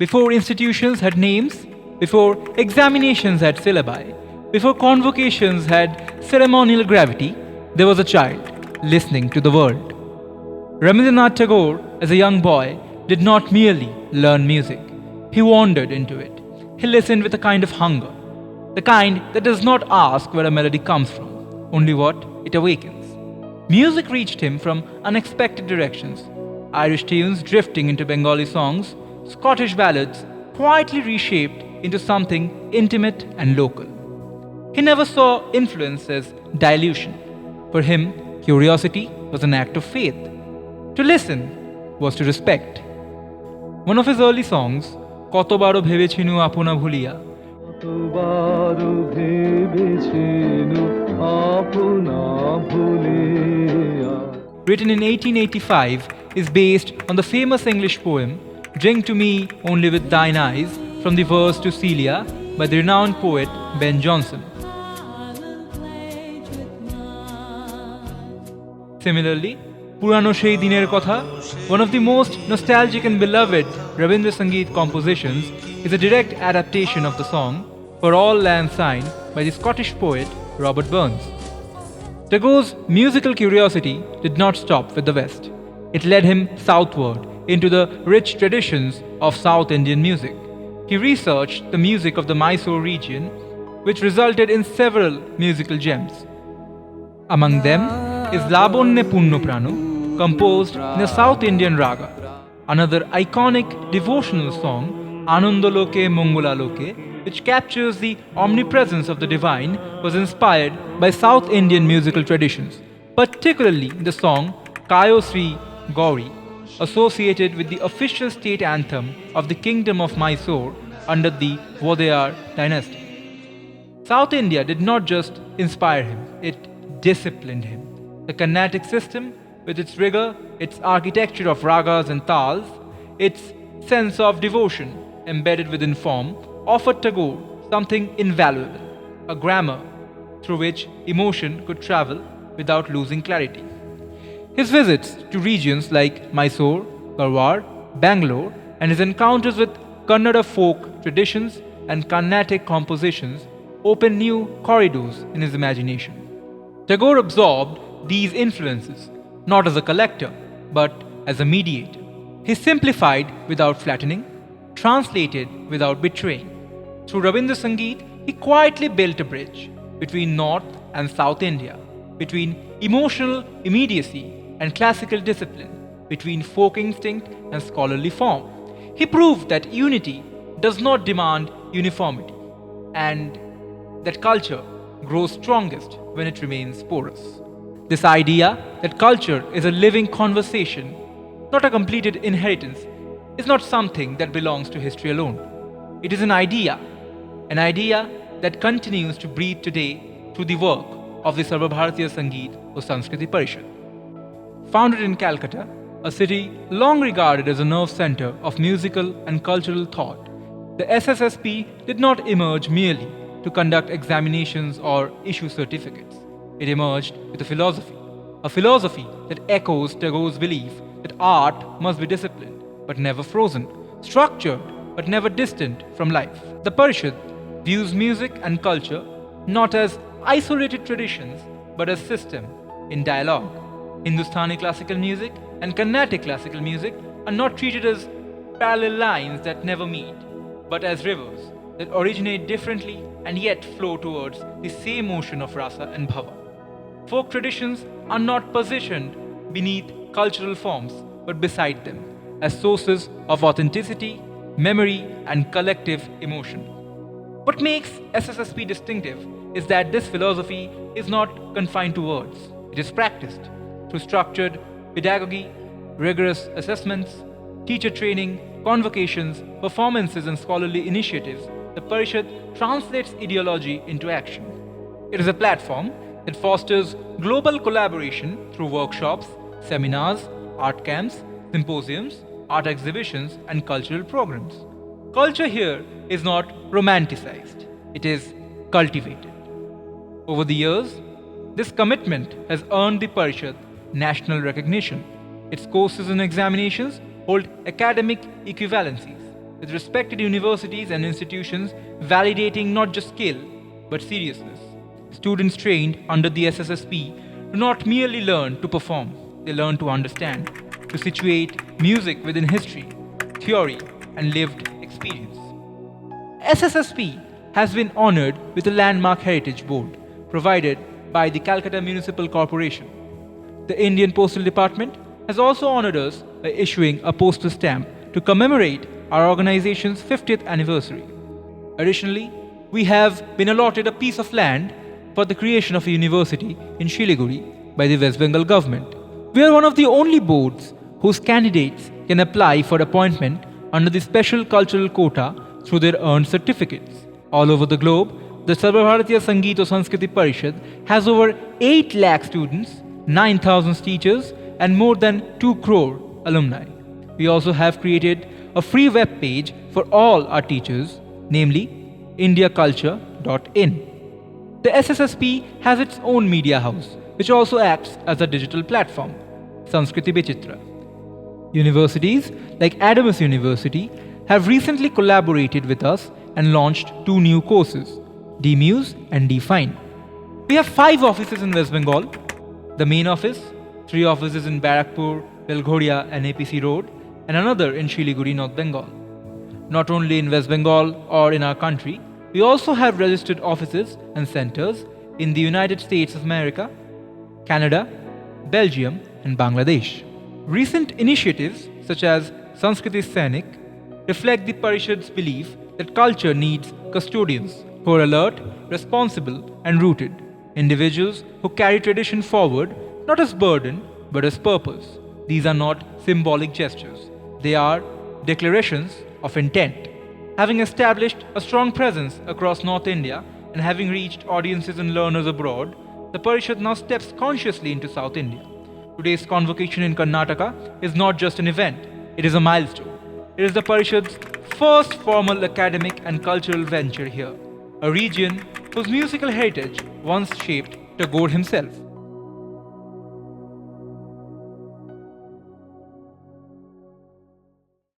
Before institutions had names, before examinations had syllabi, before convocations had ceremonial gravity, there was a child listening to the world. Rabindranath Tagore, as a young boy, did not merely learn music. He wandered into it. He listened with a kind of hunger, the kind that does not ask where a melody comes from, only what it awakens. Music reached him from unexpected directions. Irish tunes drifting into Bengali songs, Scottish ballads quietly reshaped into something intimate and local. He never saw influence as dilution. For him, curiosity was an act of faith. To listen was to respect. One of his early songs, কতবারও ভেবেছিনু আপনা ভুলিয়া, কতবারও ভেবেছিনু আপনা ভুলিয়া, written in 1885, is based on the famous English poem Drink to Me Only with Thine Eyes from the verse to Celia by the renowned poet Ben Jonson. Similarly, Purano Shei Diner Kotha, one of the most nostalgic and beloved Rabindra Sangeet compositions, is a direct adaptation of the song For All Lands Signed by the Scottish poet Robert Burns. Tagore's musical curiosity did not stop with the West. It led him southward into the rich traditions of South Indian music. He researched the music of the Mysore region, which resulted in several musical gems. Among them is Labonne Punno Prano, composed in a South Indian raga. Another iconic devotional song, Anandaloke Mongolaloke, which captures the omnipresence of the divine, was inspired by South Indian musical traditions, particularly the song Kayo Sri Gauri, associated with the official state anthem of the Kingdom of Mysore under the Vodayar dynasty. South India did not just inspire him, it disciplined him. The Carnatic system, with its rigor, its architecture of ragas and tals, its sense of devotion embedded within form, offered Tagore something invaluable, a grammar through which emotion could travel without losing clarity. His visits to regions like Mysore, Garwar, Bangalore, and his encounters with Kannada folk traditions and Carnatic compositions opened new corridors in his imagination. Tagore absorbed these influences not as a collector, but as a mediator. He simplified without flattening, translated without betraying. Through Rabindra Sangeet, he quietly built a bridge between North and South India, between emotional immediacy and classical discipline, between folk instinct and scholarly form. He proved that unity does not demand uniformity, and that culture grows strongest when it remains porous. This idea that culture is a living conversation, not a completed inheritance, is not something that belongs to history alone. It is an idea that continues to breathe today through the work of the Sarbabharatiya Sangeet or Sanskriti Parishad. Founded in Calcutta, a city long regarded as a nerve center of musical and cultural thought, the SSSP did not emerge merely to conduct examinations or issue certificates. It emerged with a philosophy that echoes Tagore's belief that art must be disciplined but never frozen, structured but never distant from life. The Parishad views music and culture not as isolated traditions but as system in dialogue. Hindustani classical music and Carnatic classical music are not treated as parallel lines that never meet, but as rivers that originate differently and yet flow towards the same ocean of rasa and bhava. Folk traditions are not positioned beneath cultural forms but beside them as sources of authenticity, memory, and collective emotion. What makes SSSP distinctive is that this philosophy is not confined to words. It is practiced through structured pedagogy, rigorous assessments, teacher training, convocations, performances, and scholarly initiatives. The Parishad translates ideology into action. It is a platform that fosters global collaboration through workshops, seminars, art camps, symposiums, art exhibitions, and cultural programs. Culture here is not romanticized, it is cultivated. Over the years, this commitment has earned the Parishad national recognition. Its courses and examinations hold academic equivalencies. with respected universities and institutions validating not just skill but seriousness. Students trained under the SSSP do not merely learn to perform, they learn to understand, to situate music within history, theory, and lived experience. SSSP has been honored with a landmark heritage board provided by the Calcutta Municipal Corporation. The Indian Postal Department has also honored us by issuing a postal stamp to commemorate our organization's 50th anniversary. Additionally, we have been allotted a piece of land for the creation of a university in Shiliguri by the West Bengal government. We are one of the only boards whose candidates can apply for appointment under the special cultural quota through their earned certificates. All over the globe, the Sarbabharatiya Sangeet or Sanskriti Parishad has over 8 lakh students, 9,000 teachers, and more than 2 crore alumni. We also have created a free web page for all our teachers, namely indiaculture.in. The SSSP has its own media house, which also acts as a digital platform, Sanskriti Vichitra. Universities like Adamas University have recently collaborated with us and launched 2 new courses, DMuse and DFine. We have 5 offices in West Bengal, the main office, 3 offices in Barakpur, Belghoria and APC Road, and another in Shiliguri, North Bengal. Not only in West Bengal or in our country, we also have registered offices and centers in the United States of America, Canada, Belgium, and Bangladesh. Recent initiatives such as Sanskriti Sainik reflect the Parishad's belief that culture needs custodians who are alert, responsible, and rooted, individuals who carry tradition forward not as burden but as purpose. These are not symbolic gestures, they are declarations of intent. Having established a strong presence across North India and having reached audiences and learners abroad, the Parishad now steps consciously into South India. Today's convocation in Karnataka is not just an event, it is a milestone. It is the Parishad's first formal academic and cultural venture here, a region whose musical heritage once shaped Tagore himself.